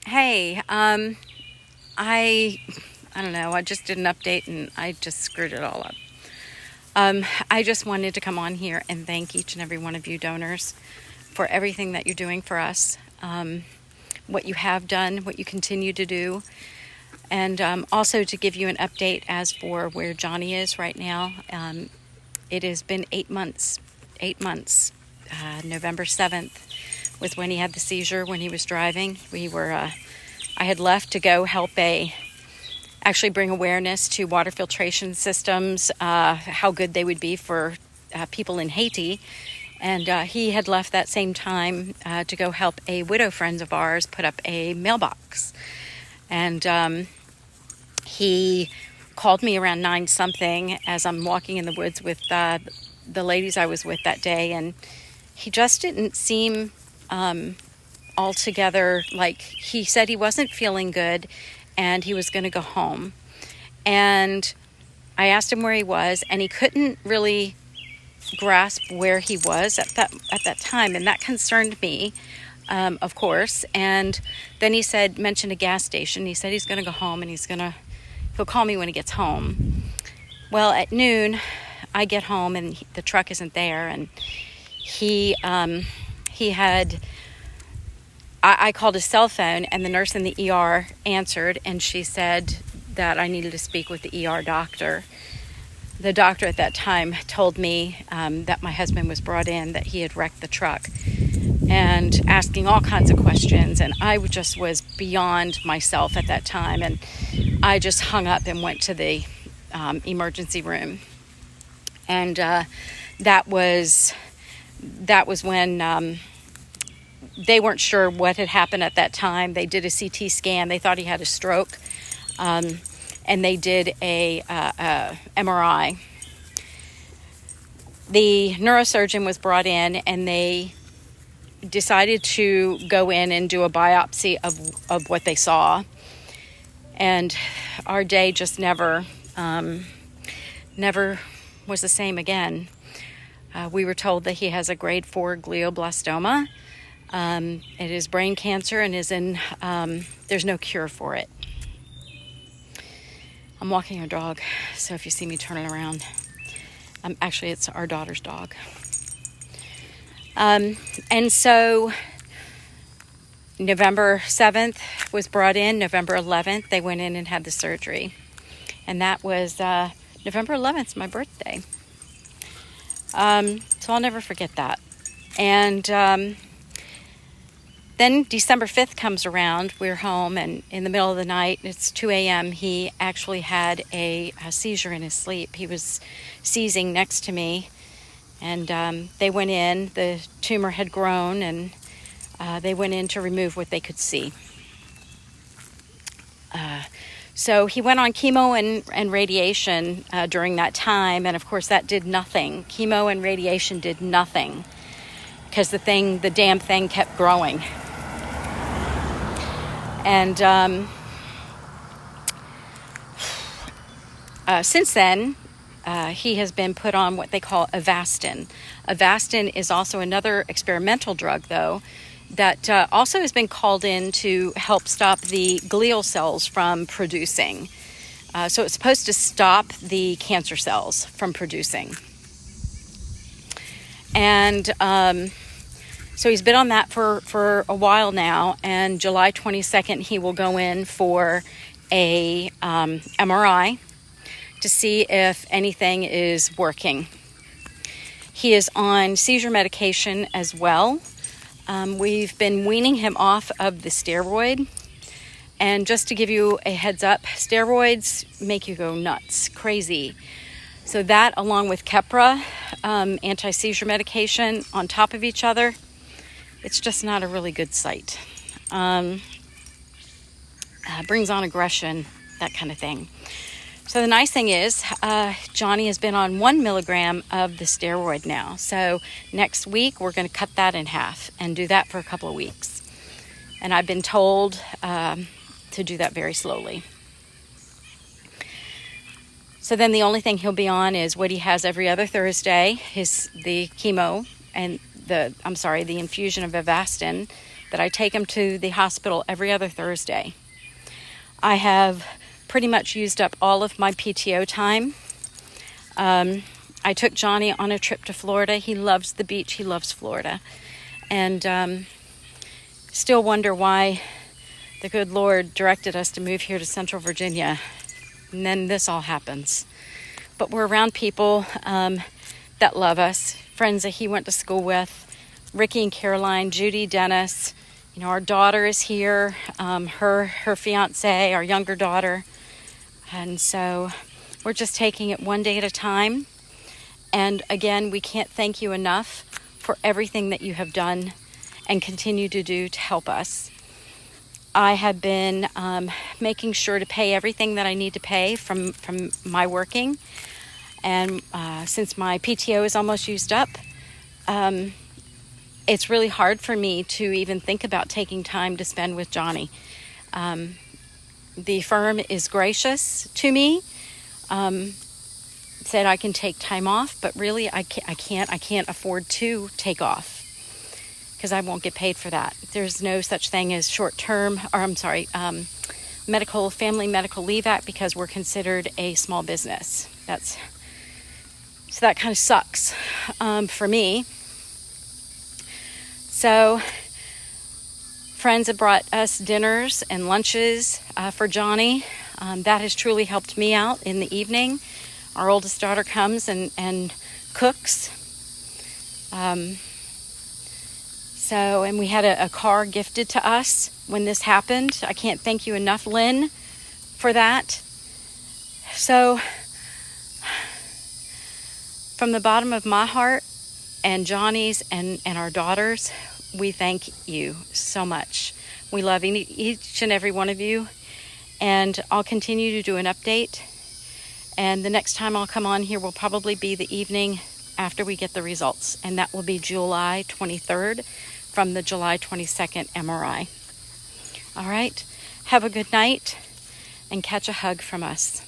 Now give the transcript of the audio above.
Hey, I don't know. I just did an update and I just screwed it all up. I just wanted to come on here and thank each and every one of you donors for everything that you're doing for us, what you have done, what you continue to do, and also to give you an update as for where Johnny is right now. It has been 8 months. 8 months. November 7th was when he had the seizure when he was driving. I had left to go help actually bring awareness to water filtration systems, how good they would be for people in Haiti. And he had left that same time to go help a widow friend of ours put up a mailbox. And he called me around 9 something as I'm walking in the woods with the ladies I was with that day. And he just didn't seem altogether, like he said he wasn't feeling good and he was going to go home. And I asked him where he was, and he couldn't really grasp where he was at that time, and that concerned me, of course. And then he mentioned a gas station. He said he's going to go home and he'll call me when he gets home. Well, at noon I get home and the truck isn't there, and I called his cell phone, and the nurse in the ER answered, and she said that I needed to speak with the ER doctor. The doctor at that time told me that my husband was brought in, that he had wrecked the truck, and asking all kinds of questions. And I just was beyond myself at that time, and I just hung up and went to the emergency room. And that was when they weren't sure what had happened at that time. They did a CT scan. They thought he had a stroke. And they did a MRI. The neurosurgeon was brought in, and they decided to go in and do a biopsy of what they saw. And our day just never was the same again. We were told that he has a grade 4 glioblastoma. It is brain cancer and there's no cure for it. I'm walking our dog, so if you see me turning around, actually it's our daughter's dog. And so November 7th was brought in. November 11th, they went in and had the surgery. And that was November 11th, my birthday. So I'll never forget that. And then December 5th comes around, we're home, and in the middle of the night, it's 2 a.m., he actually had a seizure in his sleep. He was seizing next to me, and they went in. The tumor had grown, and they went in to remove what they could see. So he went on chemo and radiation during that time, and of course that did nothing. Chemo and radiation did nothing, because the damn thing kept growing. And since then, he has been put on what they call Avastin. Avastin is also another experimental drug, though, that also has been called in to help stop the glial cells from producing. So it's supposed to stop the cancer cells from producing. And so he's been on that for a while now, and July 22nd he will go in for a MRI to see if anything is working. He is on seizure medication as well. We've been weaning him off of the steroid, and just to give you a heads up, steroids make you go nuts, crazy. So that, along with Keppra, anti-seizure medication on top of each other, it's just not a really good sight. Brings on aggression, that kind of thing. So the nice thing is, Johnny has been on 1 milligram of the steroid now. So next week, we're going to cut that in half and do that for a couple of weeks. And I've been told to do that very slowly. So then the only thing he'll be on is what he has every other Thursday, the chemo and the infusion of Avastin that I take him to the hospital every other Thursday. I have pretty much used up all of my PTO time. I took Johnny on a trip to Florida. He loves the beach. He loves Florida. And still wonder why the good Lord directed us to move here to Central Virginia. And then this all happens. But we're around people that love us, friends that he went to school with, Ricky and Caroline, Judy, Dennis. You know, our daughter is here, her fiance, our younger daughter. And so we're just taking it one day at a time. And again, we can't thank you enough for everything that you have done and continue to do to help us. I have been making sure to pay everything that I need to pay from my working. And since my PTO is almost used up, it's really hard for me to even think about taking time to spend with Johnny. The firm is gracious to me, said I can take time off, but really I can't afford to take off because I won't get paid for that. There's no such thing as family medical leave act because we're considered a small business. So that kind of sucks for me. So friends have brought us dinners and lunches for Johnny. That has truly helped me out in the evening. Our oldest daughter comes and cooks. And we had a car gifted to us when this happened. I can't thank you enough, Lynn, for that. So from the bottom of my heart and Johnny's and our daughters, we thank you so much. We love each and every one of you. And I'll continue to do an update. And the next time I'll come on here will probably be the evening after we get the results. And that will be July 23rd from the July 22nd MRI. All right. Have a good night and catch a hug from us.